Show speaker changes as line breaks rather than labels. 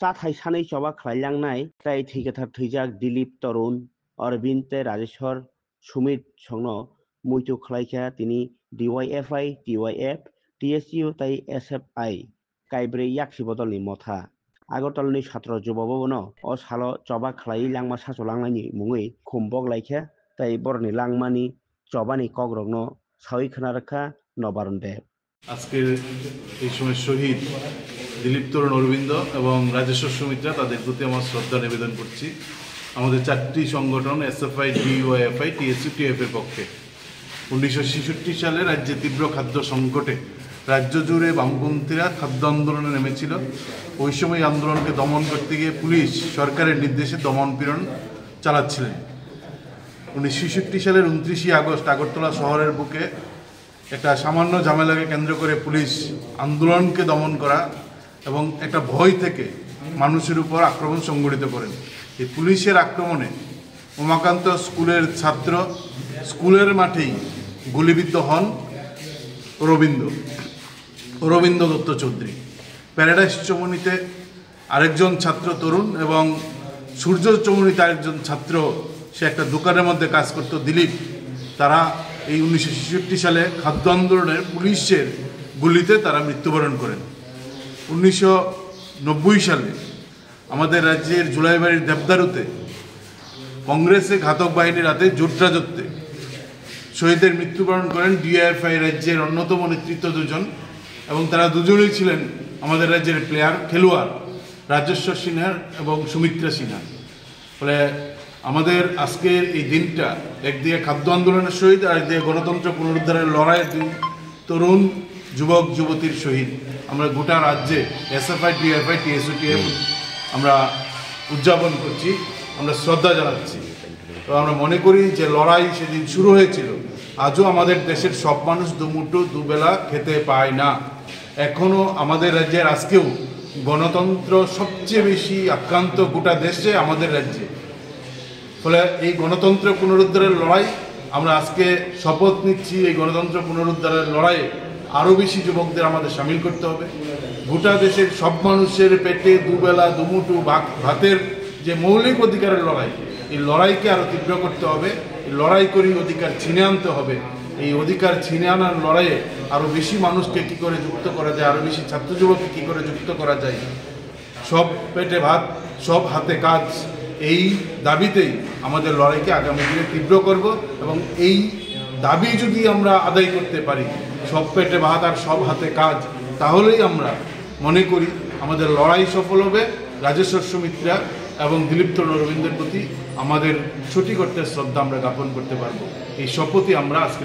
चाथाय सानै चबा खालायलांनाय ताई थैगाथार थैजाक दिलीप तरुण अरविंद तै राजेश्वर सुमित संनो मुइतु खालायखा तिनी DYFI TYF TSU तै SFI काइब्रै याक्षि बदलनि मथा আগরতলাनि ছাত্র যুববনো ও সালো চবা খালাই লাংমা সাচलांनायनि मुङै खुम्बक लायखा তাই বরনি লাংমানি চবানি কগ্রগনো সাউই খানারখা নবারণ দেব
আজকের এই সময় শহীদ দিলীপ তরুণ অরবিন্দ এবং রাজেশ্বর সুমিত্রা তাদের প্রতি আমার শ্রদ্ধা নিবেদন করছি। আমাদের চারটি সংগঠন SFI DYFI TSU TF এর পক্ষে 1966 সালে রাজ্যে তীব্র খাদ্য সংকটে রাজ্য জুড়ে বামপন্থীরা খাদ্য আন্দোলনে নেমেছিল। ওই সময় আন্দোলনকে দমন করতে গিয়ে পুলিশ সরকারের নির্দেশে দমন-পীড়ন চালাচ্ছিলেন। 1966 সালের 29 আগস্ট আগরতলা শহরের বুকে একটা সামান্য ঝামেলাকে কেন্দ্র করে পুলিশ আন্দোলনকে দমন করা এবং একটা ভয় থেকে মানুষের উপর আক্রমণ সংঘটিত করেন। এই পুলিশের আক্রমণে উমাকান্ত স্কুলের ছাত্র স্কুলের মাঠেই গুলিবিদ্ধ হন অরবিন্দ দত্ত চৌধুরী। প্যারাডাইস চমুনিতে আরেকজন ছাত্র তরুণ এবং সূর্য চমুনিতে আরেকজন ছাত্র, সে একটা দোকানের মধ্যে কাজ করত, দিলীপ, তারা এই 1966 সালে খাদ্য আন্দোলনের পুলিশের গুলিতে তারা মৃত্যুবরণ করেন। 1990 সালে আমাদের রাজ্যের জুলাইবাড়ির দেবদারুতে কংগ্রেসে ঘাতক বাহিনীর হাতে জোটরাজত্বে শহীদের মৃত্যুবরণ করেন DYFI রাজ্যের অন্যতম নেতৃত্ব দুজন, এবং তারা দুজনেই ছিলেন আমাদের রাজ্যের খেলোয়াড় রাজেশ্বর সিনহা এবং সুমিত্রা সিনহা। ফলে আমাদের আজকের এই দিনটা একদিকে খাদ্য আন্দোলনের শহীদ আর একদিকে গণতন্ত্র পুনরুদ্ধারের লড়াইয়ের দিন, তরুণ যুবক যুবতীর শহীদ। আমরা গোটা রাজ্যে SFI DYFI TSU TF আমরা উদযাপন করছি, আমরা শ্রদ্ধা জানাচ্ছি। তো আমরা মনে করি যে লড়াই সেদিন শুরু হয়েছিল, আজও আমাদের দেশের সব মানুষ দুমুঠো দুবেলা খেতে পায় না। এখনও আমাদের রাজ্যের আজকেও গণতন্ত্র সবচেয়ে বেশি আক্রান্ত গোটা দেশে আমাদের রাজ্যে। ফলে এই গণতন্ত্র পুনরুদ্ধারের লড়াই আমরা আজকে শপথ নিচ্ছি, এই গণতন্ত্র পুনরুদ্ধারের লড়াইয়ে আরও বেশি যুবকদের আমাদের সামিল করতে হবে। গোটা দেশের সব মানুষের পেটে দুবেলা দুমুঠো ভাতের যে মৌলিক অধিকারের লড়াই, এই লড়াইকে আরও তীব্র করতে হবে। এই লড়াই করে অধিকার ছিনে আনতে হবে। এই অধিকার ছিনে আনার লড়াইয়ে আরও বেশি মানুষকে কী করে যুক্ত করা যায়, আরও বেশি ছাত্র যুবককে কী করে যুক্ত করা যায়, সব পেটে ভাত সব হাতে কাজ, এই দাবিতেই আমাদের লড়াইকে আগামী দিনে তীব্র করব। এবং এই দাবি যদি আমরা আদায় করতে পারি, সব পেটে ভাত আর সব হাতে কাজ, তাহলেই আমরা মনে করি আমাদের লড়াই সফল হবে। রাজেশ্বর সুমিত্রা এবং দিলীপ তরুণ অরবিন্দের প্রতি আমাদের সঠিক অর্থে শ্রদ্ধা আমরা জ্ঞাপন করতে পারবো। এই শপথই আমরা আজকে